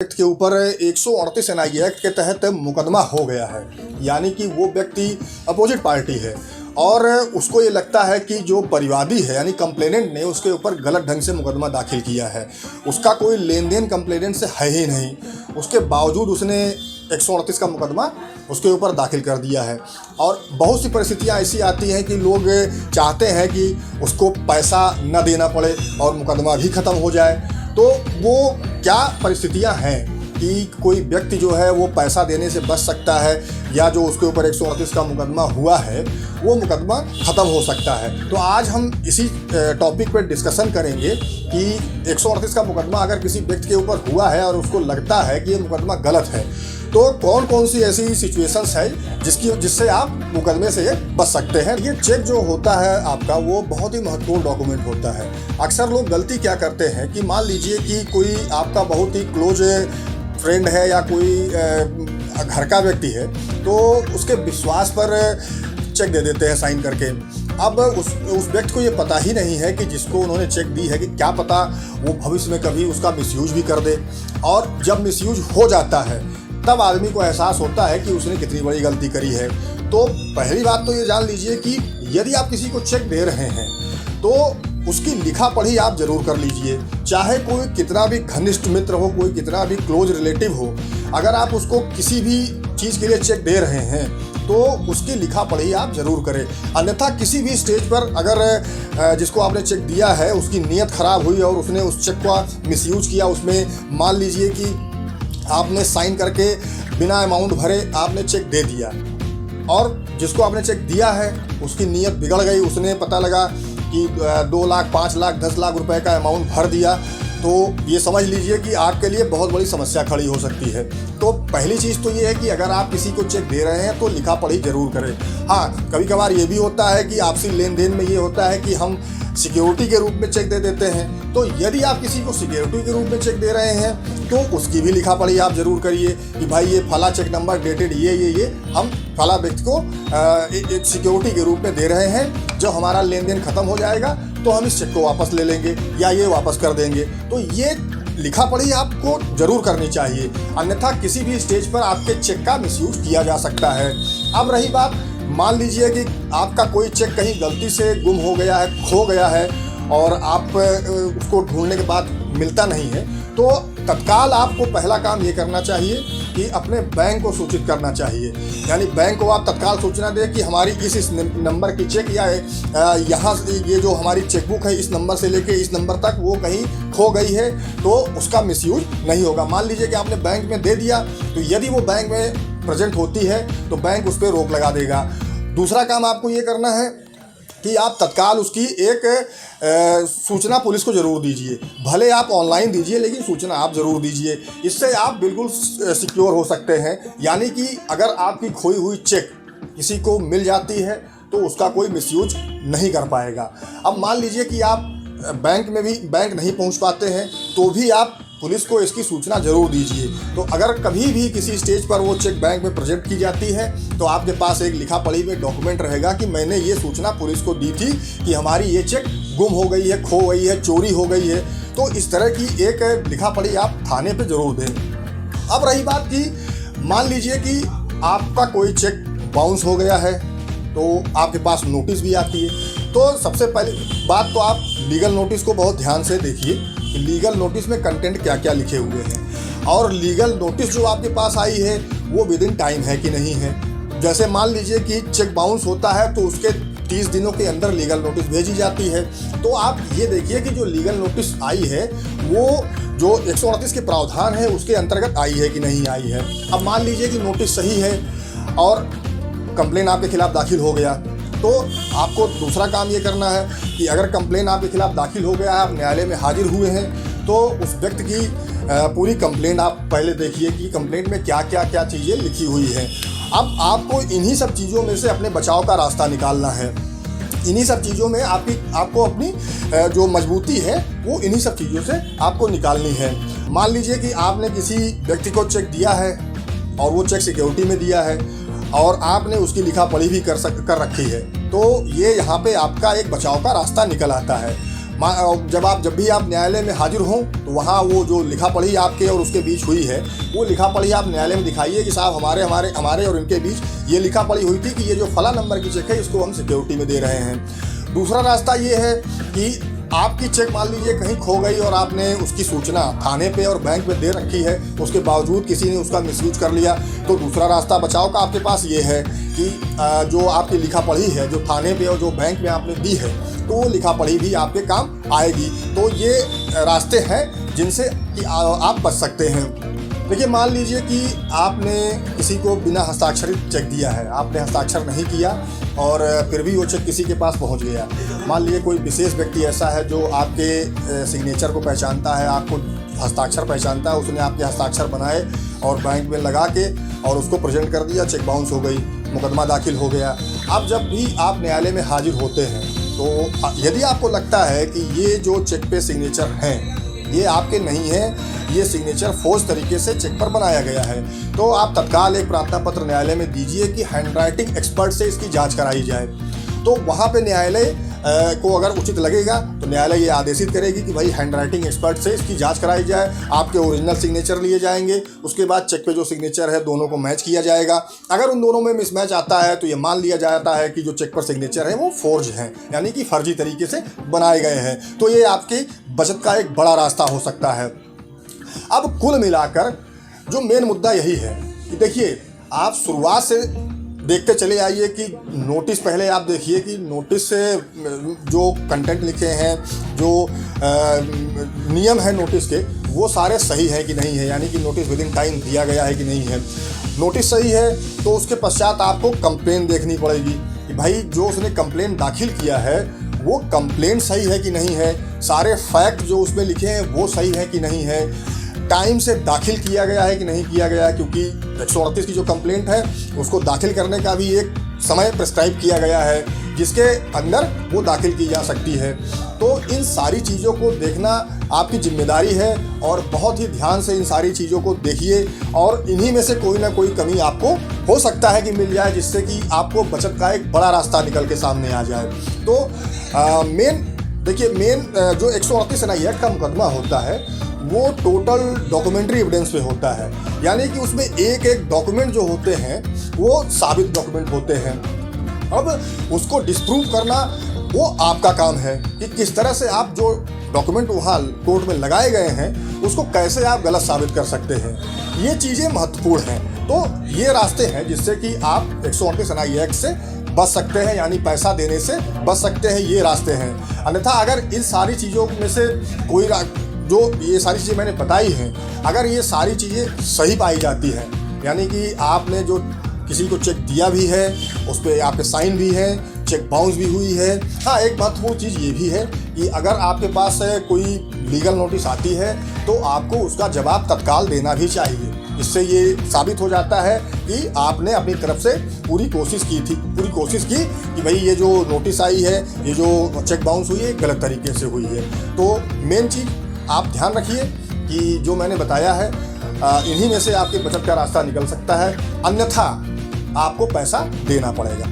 Act के ऊपर 138 NI act के तहत मुकदमा हो गया है। यानी कि वो व्यक्ति अपोजिट पार्टी है और उसको ये लगता है कि जो परिवादी है यानी कंप्लेनेंट ने उसके ऊपर गलत ढंग से मुकदमा दाखिल किया है। उसका कोई लेन देन कंप्लेनेंट से है ही नहीं, उसके बावजूद उसने 138 का मुकदमा उसके ऊपर दाखिल कर दिया है। और बहुत सी परिस्थितियां ऐसी आती हैं कि लोग चाहते हैं कि उसको पैसा न देना पड़े और मुकदमा भी ख़त्म हो जाए। तो वो क्या परिस्थितियां हैं कि कोई व्यक्ति जो है वो पैसा देने से बच सकता है या जो उसके ऊपर 138 का मुकदमा हुआ है वो मुकदमा ख़त्म हो सकता है। तो आज हम इसी टॉपिक पर डिस्कशन करेंगे कि 138 का मुकदमा अगर किसी व्यक्ति के ऊपर हुआ है और उसको लगता है कि ये मुकदमा गलत है तो कौन कौन सी ऐसी सिचुएशंस है जिससे आप मुकदमे से बच सकते हैं। ये चेक जो होता है आपका वो बहुत ही महत्वपूर्ण डॉक्यूमेंट होता है। अक्सर लोग गलती क्या करते हैं कि मान लीजिए कि कोई आपका बहुत ही क्लोज फ्रेंड है या कोई घर का व्यक्ति है तो उसके विश्वास पर चेक दे देते हैं साइन करके। अब उस व्यक्ति को ये पता ही नहीं है कि जिसको उन्होंने चेक दी है कि क्या पता वो भविष्य में कभी उसका मिसयूज भी कर दे, और जब मिसयूज हो जाता है तब आदमी को एहसास होता है कि उसने कितनी बड़ी गलती करी है। तो पहली बात तो ये जान लीजिए कि यदि आप किसी को चेक दे रहे हैं तो उसकी लिखा पढ़ी आप जरूर कर लीजिए। चाहे कोई कितना भी घनिष्ठ मित्र हो, कोई कितना भी क्लोज रिलेटिव हो, अगर आप उसको किसी भी चीज़ के लिए चेक दे रहे हैं तो उसकी लिखा पढ़ी आप जरूर करें। अन्यथा किसी भी स्टेज पर अगर जिसको आपने चेक दिया है उसकी नीयत ख़राब हुई और उसने उस चेक का मिसयूज किया, उसमें मान लीजिए कि आपने साइन करके बिना अमाउंट भरे आपने चेक दे दिया और जिसको आपने चेक दिया है उसकी नीयत बिगड़ गई, उसने पता लगा कि 2 लाख 5 लाख 10 लाख रुपए का अमाउंट भर दिया, तो ये समझ लीजिए कि आपके लिए बहुत बड़ी समस्या खड़ी हो सकती है। तो पहली चीज़ तो ये है कि अगर आप किसी को चेक दे रहे हैं तो लिखा पढ़ी जरूर करें। हाँ, कभी कभार ये भी होता है कि आपसी लेन देन में ये होता है कि हम सिक्योरिटी के रूप में चेक दे देते हैं। तो यदि आप किसी को सिक्योरिटी के रूप में चेक दे रहे हैं तो उसकी भी लिखा पढ़ी आप जरूर करिए कि भाई ये फला चेक नंबर डेटेड ये हम फला व्यक्ति को एक सिक्योरिटी के रूप में दे रहे हैं। जब हमारा लेन देन खत्म हो जाएगा तो हम इस चेक को वापस ले लेंगे या ये वापस कर देंगे। तो ये लिखा पढ़ी आपको जरूर करनी चाहिए, अन्यथा किसी भी स्टेज पर आपके चेक का मिसयूज किया जा सकता है। अब रही बात, मान लीजिए कि आपका कोई चेक कहीं गलती से गुम हो गया है, खो गया है और आप उसको ढूंढने के बाद मिलता नहीं है, तो तत्काल आपको पहला काम ये करना चाहिए कि अपने बैंक को सूचित करना चाहिए। यानी बैंक को आप तत्काल सूचना दें कि हमारी इस नंबर की चेक या यहाँ ये जो हमारी चेकबुक है इस नंबर से लेके इस नंबर तक वो कहीं खो गई है, तो उसका मिसयूज नहीं होगा। मान लीजिए कि आपने बैंक में दे दिया तो यदि वो बैंक में प्रेजेंट होती है तो बैंक उस पर रोक लगा देगा। दूसरा काम आपको ये करना है कि आप तत्काल उसकी एक सूचना पुलिस को ज़रूर दीजिए। भले आप ऑनलाइन दीजिए लेकिन सूचना आप ज़रूर दीजिए। इससे आप बिल्कुल सिक्योर हो सकते हैं। यानी कि अगर आपकी खोई हुई चेक किसी को मिल जाती है तो उसका कोई मिसयूज नहीं कर पाएगा। अब मान लीजिए कि आप बैंक नहीं पहुंच पाते हैं तो भी आप पुलिस को इसकी सूचना जरूर दीजिए। तो अगर कभी भी किसी स्टेज पर वो चेक बैंक में प्रेजेंट की जाती है तो आपके पास एक लिखा पढ़ी में डॉक्यूमेंट रहेगा कि मैंने ये सूचना पुलिस को दी थी कि हमारी ये चेक गुम हो गई है, खो गई है, चोरी हो गई है। तो इस तरह की एक लिखा पढ़ी आप थाने पे जरूर दें। अब रही बात कि मान लीजिए कि आपका कोई चेक बाउंस हो गया है तो आपके पास नोटिस भी आती है। तो सबसे पहली बात तो आप लीगल नोटिस को बहुत ध्यान से देखिए कि लीगल नोटिस में कंटेंट क्या क्या लिखे हुए हैं और लीगल नोटिस जो आपके पास आई है वो विद इन टाइम है कि नहीं है। जैसे मान लीजिए कि चेक बाउंस होता है तो उसके 30 दिनों के अंदर लीगल नोटिस भेजी जाती है। तो आप ये देखिए कि जो लीगल नोटिस आई है वो जो 138 के प्रावधान है उसके अंतर्गत आई है कि नहीं आई है। अब मान लीजिए कि नोटिस सही है और कंप्लेन आपके खिलाफ दाखिल हो गया तो आपको दूसरा काम ये करना है कि अगर कंप्लेन आपके खिलाफ दाखिल हो गया है, आप न्यायालय में हाजिर हुए हैं, तो उस व्यक्ति की पूरी कंप्लेंट आप पहले देखिए कि कंप्लेंट में क्या चीज़ें लिखी हुई हैं। अब आपको इन्हीं सब चीज़ों में से अपने बचाव का रास्ता निकालना है। इन्हीं सब चीज़ों में आपको अपनी जो मजबूती है वो इन्हीं सब चीज़ों से आपको निकालनी है। मान लीजिए कि आपने किसी व्यक्ति को चेक दिया है और वो चेक सिक्योरिटी में दिया है और आपने उसकी लिखा पढ़ी भी कर रखी है, तो ये यहाँ पे आपका एक बचाव का रास्ता निकल आता है। जब भी आप न्यायालय में हाजिर हों तो वहाँ वो जो लिखा पढ़ी आपके और उसके बीच हुई है, वो लिखा पढ़ी आप न्यायालय में दिखाइए कि साहब हमारे और इनके बीच ये लिखा पढ़ी हुई थी कि ये जो फला नंबर की चेक है इसको हम सिक्योरिटी में दे रहे हैं। दूसरा रास्ता ये है कि आपकी चेक मान लीजिए कहीं खो गई और आपने उसकी सूचना थाने पे और बैंक में दे रखी है, उसके बावजूद किसी ने उसका मिसयूज कर लिया, तो दूसरा रास्ता बचाव का आपके पास ये है कि जो आपकी लिखा पढ़ी है जो थाने पे और जो बैंक में आपने दी है, तो वो लिखा पढ़ी भी आपके काम आएगी। तो ये रास्ते हैं जिनसे कि आप बच सकते हैं। देखिए, मान लीजिए कि आपने किसी को बिना हस्ताक्षरित चेक दिया है, आपने हस्ताक्षर नहीं किया और फिर भी वो चेक किसी के पास पहुंच गया। मान लीजिए कोई विशेष व्यक्ति ऐसा है जो आपके सिग्नेचर को पहचानता है, आपको हस्ताक्षर पहचानता है, उसने आपके हस्ताक्षर बनाए और बैंक में लगा के और उसको प्रेजेंट कर दिया, चेक बाउंस हो गई, मुकदमा दाखिल हो गया। अब जब भी आप न्यायालय में हाजिर होते हैं तो यदि आपको लगता है कि ये जो चेक पे सिग्नेचर हैं ये आपके नहीं है, ये सिग्नेचर फोर्ज तरीके से चेक पर बनाया गया है, तो आप तत्काल एक प्रार्थना पत्र न्यायालय में दीजिए कि हैंडराइटिंग एक्सपर्ट से इसकी जांच कराई जाए। तो वहाँ पे न्यायालय को अगर उचित लगेगा तो न्यायालय ये आदेशित करेगी कि भाई हैंडराइटिंग एक्सपर्ट से इसकी जांच कराई जाए। आपके ओरिजिनल सिग्नेचर लिए जाएंगे, उसके बाद चेक पे जो सिग्नेचर है दोनों को मैच किया जाएगा। अगर उन दोनों में मिसमैच आता है तो ये मान लिया जाता है कि जो चेक पर सिग्नेचर है वो फोर्ज हैं, यानी कि फर्जी तरीके से बनाए गए हैं। तो ये आपकी बचत का एक बड़ा रास्ता हो सकता है। अब कुल मिलाकर जो मेन मुद्दा यही है कि देखिए, आप शुरुआत से देखते चले आइए कि नोटिस पहले आप देखिए कि नोटिस से जो कंटेंट लिखे हैं, जो नियम है नोटिस के, वो सारे सही है कि नहीं है, यानी कि नोटिस विदिन टाइम दिया गया है कि नहीं है। नोटिस सही है तो उसके पश्चात आपको कंप्लेन देखनी पड़ेगी कि भाई जो उसने कंप्लेन दाखिल किया है वो कंप्लेन सही है कि नहीं है, सारे फैक्ट जो उसमें लिखे हैं वो सही है कि नहीं है, टाइम से दाखिल किया गया है कि नहीं किया गया है, क्योंकि 138 की जो कंप्लेंट है उसको दाखिल करने का भी एक समय प्रिस्क्राइब किया गया है जिसके अंदर वो दाखिल की जा सकती है। तो इन सारी चीज़ों को देखना आपकी जिम्मेदारी है और बहुत ही ध्यान से इन सारी चीज़ों को देखिए और इन्हीं में से कोई ना कोई कमी आपको हो सकता है कि मिल जाए, जिससे कि आपको बचत का एक बड़ा रास्ता निकल के सामने आ जाए। तो मेन जो 138 NI एक्ट का मुकदमा होता है वो टोटल डॉक्यूमेंट्री एविडेंस पे होता है, यानी कि उसमें एक एक डॉक्यूमेंट जो होते हैं वो साबित डॉक्यूमेंट होते हैं। अब उसको डिस्प्रूव करना वो आपका काम है कि किस तरह से आप जो डॉक्यूमेंट वहाँ कोर्ट में लगाए गए हैं उसको कैसे आप गलत साबित कर सकते हैं। ये चीज़ें महत्वपूर्ण हैं। तो ये रास्ते हैं जिससे कि आप 138 NI एक्ट से बच सकते हैं, यानी पैसा देने से बच सकते हैं। ये रास्ते हैं। अन्यथा अगर इन सारी चीज़ों में से कोई जो ये सारी चीज़ें मैंने बताई हैं, अगर ये सारी चीज़ें सही पाई जाती हैं, यानी कि आपने जो किसी को चेक दिया भी है, उस पर आपके साइन भी है, चेक बाउंस भी हुई है। हाँ, एक महत्वपूर्ण चीज़ ये भी है कि अगर आपके पास कोई लीगल नोटिस आती है तो आपको उसका जवाब तत्काल देना भी चाहिए। इससे ये साबित हो जाता है कि आपने अपनी तरफ से पूरी कोशिश की कि भाई ये जो नोटिस आई है, ये जो चेक बाउंस हुई है, गलत तरीके से हुई है। तो मेन चीज़ आप ध्यान रखिए कि जो मैंने बताया है इन्हीं में से आपके बचत का रास्ता निकल सकता है, अन्यथा आपको पैसा देना पड़ेगा।